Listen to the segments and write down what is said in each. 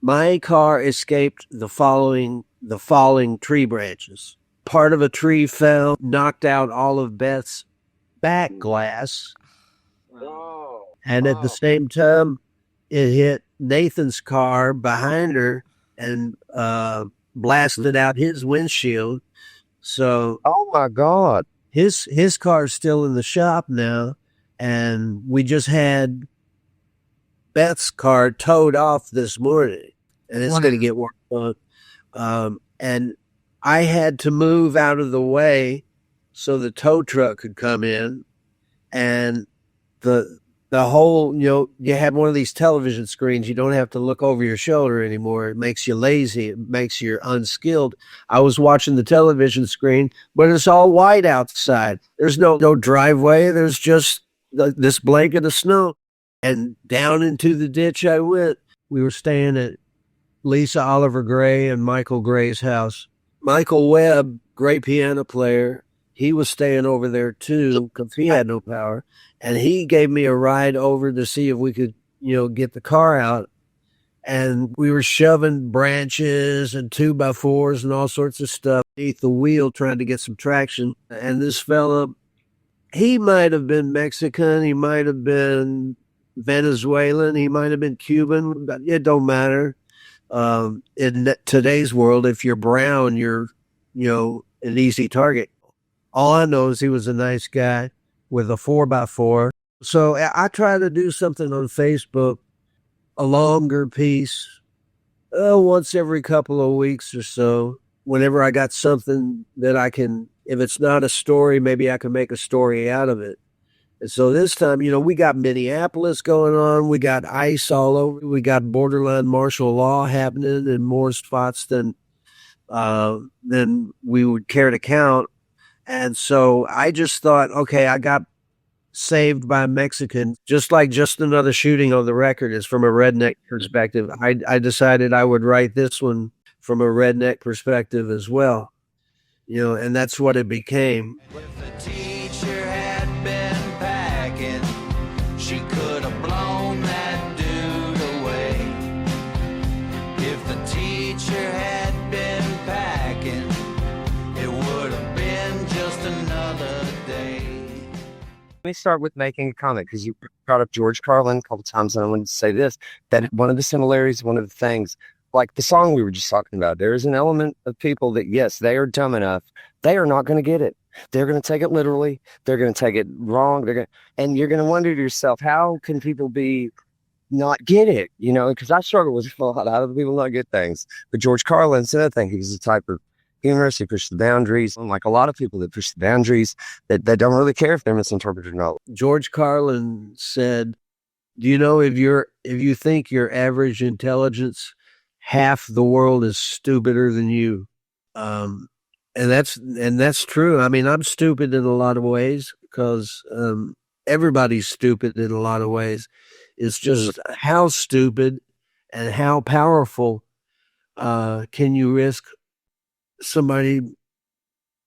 My car escaped the falling tree branches. Part of a tree fell, knocked out all of Beth's back glass. Whoa. And at the same time, it hit Nathan's car behind her and blasted out his windshield. So, oh my God, his car's still in the shop now, and we just had Beth's car towed off this morning, and it's going to get worked on. And I had to move out of the way so the tow truck could come in, and the whole, you have one of these television screens. You don't have to look over your shoulder anymore. It makes you lazy. It makes you unskilled. I was watching the television screen, but it's all white outside. There's no driveway. There's just this blanket of snow. And down into the ditch I went. We were staying at Lisa Oliver Gray and Michael Gray's house. Michael Webb, great piano player, he was staying over there too because he had no power. And he gave me a ride over to see if we could, get the car out. And we were shoving branches and 2x4s and all sorts of stuff beneath the wheel trying to get some traction. And this fella, he might have been Mexican. He might have been Venezuelan. He might have been Cuban. It don't matter. In today's world, if you're brown, you're, an easy target. All I know is he was a nice guy with a 4x4. So I try to do something on Facebook, a longer piece, once every couple of weeks or so. Whenever I got something that I can, if it's not a story, maybe I can make a story out of it. And so this time, we got Minneapolis going on. We got ice all over. We got borderline martial law happening in more spots than we would care to count. And so I just thought, okay, I got saved by a Mexican, just like Just Another Shooting on the Record is from a redneck perspective. I decided I would write this one from a redneck perspective as well, and that's what it became. If the teacher had been packing, she could have blown that dude away. If the teacher had been packing, it would have been just another day. Let me start with making a comment because you brought up George Carlin a couple times, and I wanted to say this, that one of the similarities, one of the things, like the song we were just talking about, there is an element of people that, yes, they are dumb enough. They are not going to get it. They're going to take it literally. They're going to take it wrong. And you're going to wonder to yourself, how can people not get it? Because I struggle with a lot. How do people not get things? But George Carlin's another thing. He's the type of humorist. He pushed the boundaries. Like a lot of people that push the boundaries, that don't really care if they're misinterpreted or not. George Carlin said, do you know if you think your average intelligence, half the world is stupider than you? And that's true. I mean, I'm stupid in a lot of ways because everybody's stupid in a lot of ways. It's just how stupid and how powerful can you risk somebody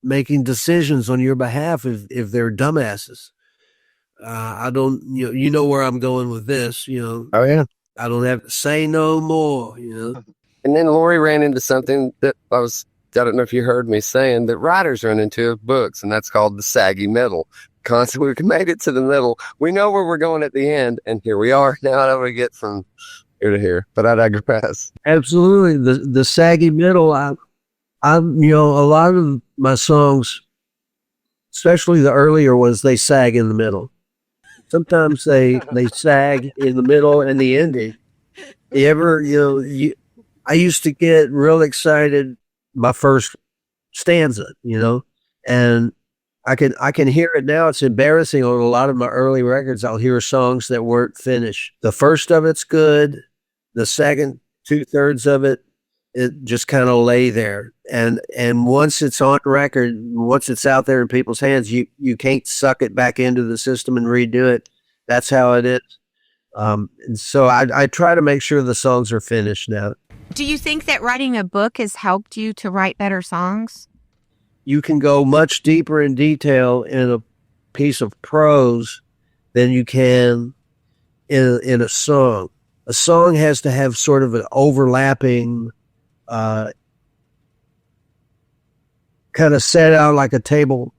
making decisions on your behalf if they're dumbasses. I don't, you know where I'm going with this, Oh yeah. I don't have to say no more, And then Laurie ran into something that I don't know if you heard me saying, that writers run into books, and that's called the saggy middle. Constantly, we made it to the middle. We know where we're going at the end, and here we are. Now how do we get from here to here? But I digress. Absolutely. The saggy middle, a lot of my songs, especially the earlier ones, they sag in the middle. Sometimes they sag in the middle and the ending. I used to get real excited my first stanza, and I can hear it now. It's embarrassing on a lot of my early records. I'll hear songs that weren't finished. The first of it's good. The second 2/3 of it just kind of lay there. And once it's on record, once it's out there in people's hands, you can't suck it back into the system and redo it. That's how it is. And so I try to make sure the songs are finished now. Do you think that writing a book has helped you to write better songs? You can go much deeper in detail in a piece of prose than you can in a song. a song has to have sort of an overlapping, kind of set out like a table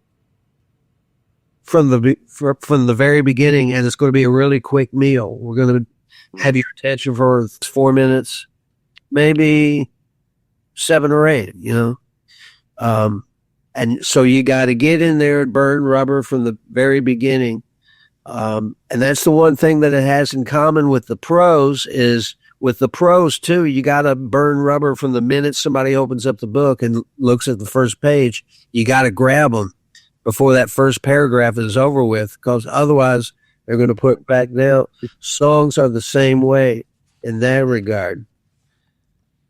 from the very beginning, and it's going to be a really quick meal. We're going to have your attention for 4 minutes, maybe 7 or 8, and so you got to get in there and burn rubber from the very beginning. And that's the one thing that it has in common with the prose is with the prose too, you got to burn rubber from the minute somebody opens up the book and looks at the first page. You got to grab them before that first paragraph is over with, because otherwise they're going to put it back down. Songs are the same way in that regard.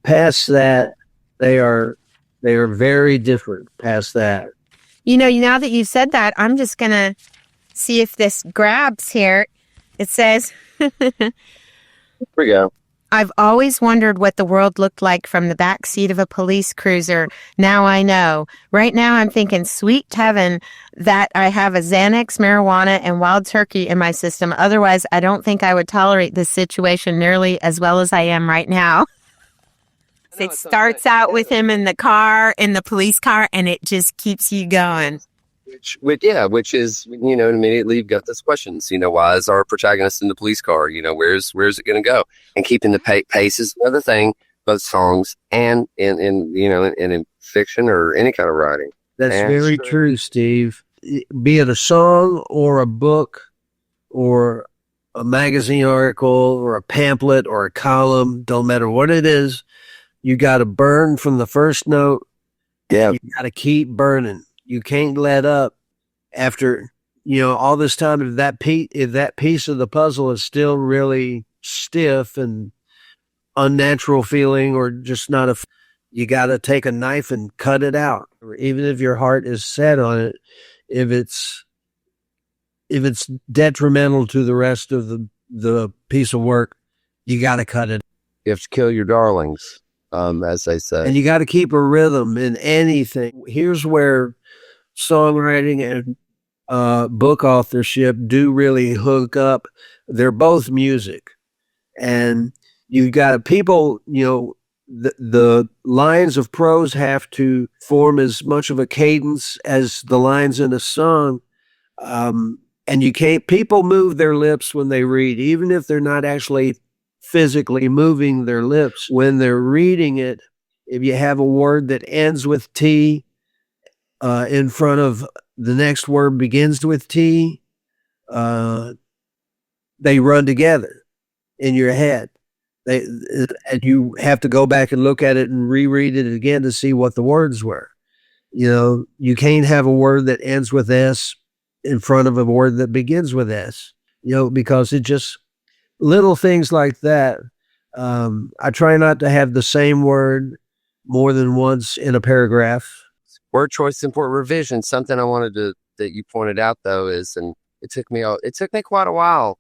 Past that, they are very different past that. Now that you said that, I'm just going to see if this grabs here. It says, Here we go. I've always wondered what the world looked like from the back seat of a police cruiser. Now I know. Right now I'm thinking sweet heaven that I have a Xanax, marijuana, and wild turkey in my system. Otherwise, I don't think I would tolerate this situation nearly as well as I am right now. It starts out with him in the police car, and it just keeps you going. Which is, immediately you've got this questions, why is our protagonist in the police car? Where's it going to go? And keeping the pace is another thing, both songs and in fiction or any kind of writing. That's very true, Steve. Be it a song or a book or a magazine article or a pamphlet or a column, don't matter what it is, you got to burn from the first note. Yeah. You got to keep burning. You can't let up after, all this time. If that piece of the puzzle is still really stiff and unnatural feeling, or just not you got to take a knife and cut it out. Or even if your heart is set on it, if it's detrimental to the rest of the piece of work, you got to cut it. You have to kill your darlings, as they say. And you got to keep a rhythm in anything. Here's where songwriting and book authorship do really hook up. They're both music, and you got people, the lines of prose have to form as much of a cadence as the lines in a song. And you can't, people move their lips when they read, even if they're not actually physically moving their lips. When they're reading it, if you have a word that ends with T, in front of the next word begins with T, they run together in your head. And you have to go back and look at it and reread it again to see what the words were. You can't have a word that ends with S in front of a word that begins with S, because it just, little things like that. I try not to have the same word more than once in a paragraph. Word choice and for revision. Something I wanted that you pointed out though is, and it took me quite a while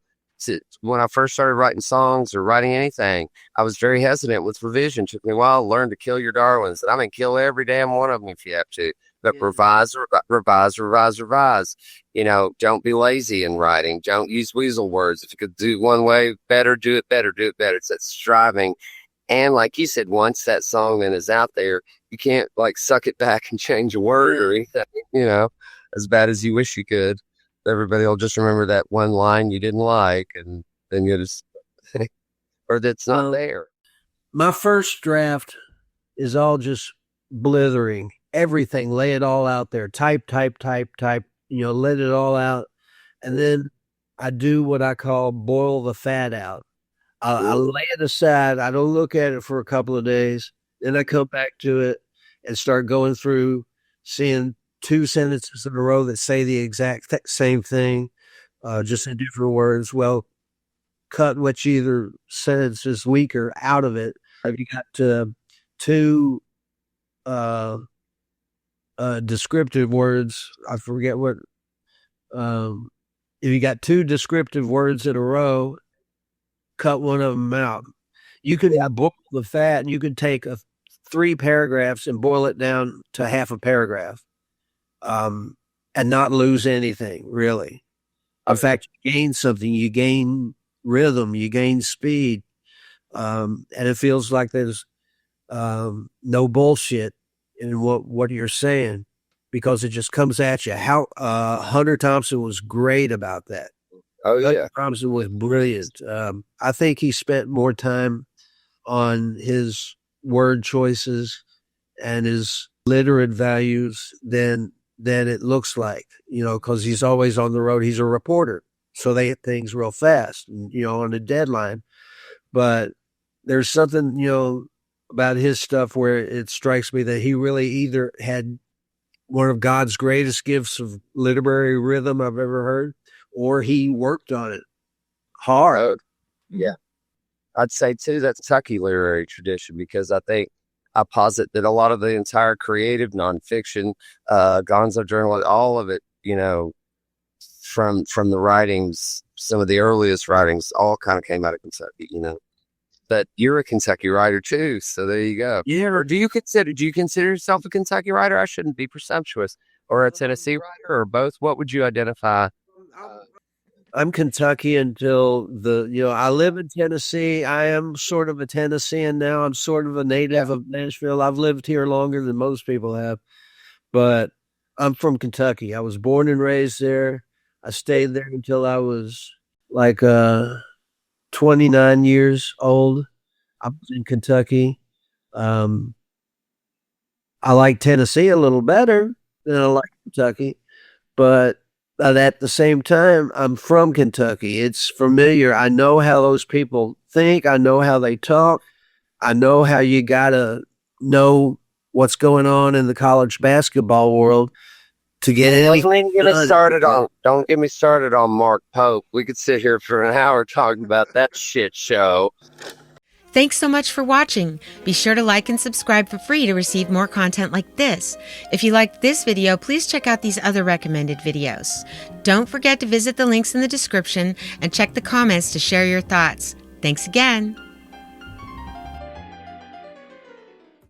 when I first started writing songs or writing anything. I was very hesitant with revision. It took me a while to learn to kill your darlings. And I mean, kill every damn one of them if you have to. But revise. Don't be lazy in writing. Don't use weasel words. If you could do one way better, do it better. It's that striving. And like you said, once that song then is out there, you can't suck it back and change a word or anything, as bad as you wish you could. Everybody will just remember that one line you didn't like, and then you just, or that's not there. My first draft is all just blithering. Everything, lay it all out there. Type, let it all out. And then I do what I call boil the fat out. I lay it aside. I don't look at it for a couple of days. Then I come back to it and start going through, seeing 2 sentences in a row that say the exact same thing, just in different words. Well, cut which either sentence is weaker out of it. Have you got 2 descriptive words? I forget what. If you got 2 descriptive words in a row, cut one of them out. You could boil the fat, and you could take 3 paragraphs and boil it down to half a paragraph, and not lose anything, really. In fact, you gain something. You gain rhythm. You gain speed. And it feels like there's no bullshit in what you're saying, because it just comes at you. How Hunter Thompson was great about that. Oh yeah, Hunter Thompson was brilliant. I think he spent more time on his word choices and his literate values than it looks like, because he's always on the road. He's a reporter, so they hit things real fast, on a deadline. But there's something, about his stuff where it strikes me that he really either had one of God's greatest gifts of literary rhythm I've ever heard, or he worked on it hard. Yeah. I'd say too, that's Kentucky literary tradition, because I posit that a lot of the entire creative nonfiction, Gonzo Journal, all of it, from the writings, some of the earliest writings, all kind of came out of Kentucky, But you're a Kentucky writer too, so there you go. Yeah. Or do you consider yourself a Kentucky writer? I shouldn't be presumptuous. Or a Tennessee writer, or both? What would you identify? I'm Kentucky until I live in Tennessee. I am sort of a Tennessean now. I'm sort of a native of Nashville. I've lived here longer than most people have, but I'm from Kentucky. I was born and raised there. I stayed there until I was like 29 years old. I was in Kentucky. I like Tennessee a little better than I like Kentucky, but at the same time, I'm from Kentucky. It's familiar. I know how those people think. I know how they talk. I know how you gotta know what's going on in the college basketball world to get anything. Don't get me started on Mark Pope. We could sit here for an hour talking about that shit show. Thanks so much for watching. Be sure to like and subscribe for free to receive more content like this. If you liked this video, please check out these other recommended videos. Don't forget to visit the links in the description and check the comments to share your thoughts. Thanks again.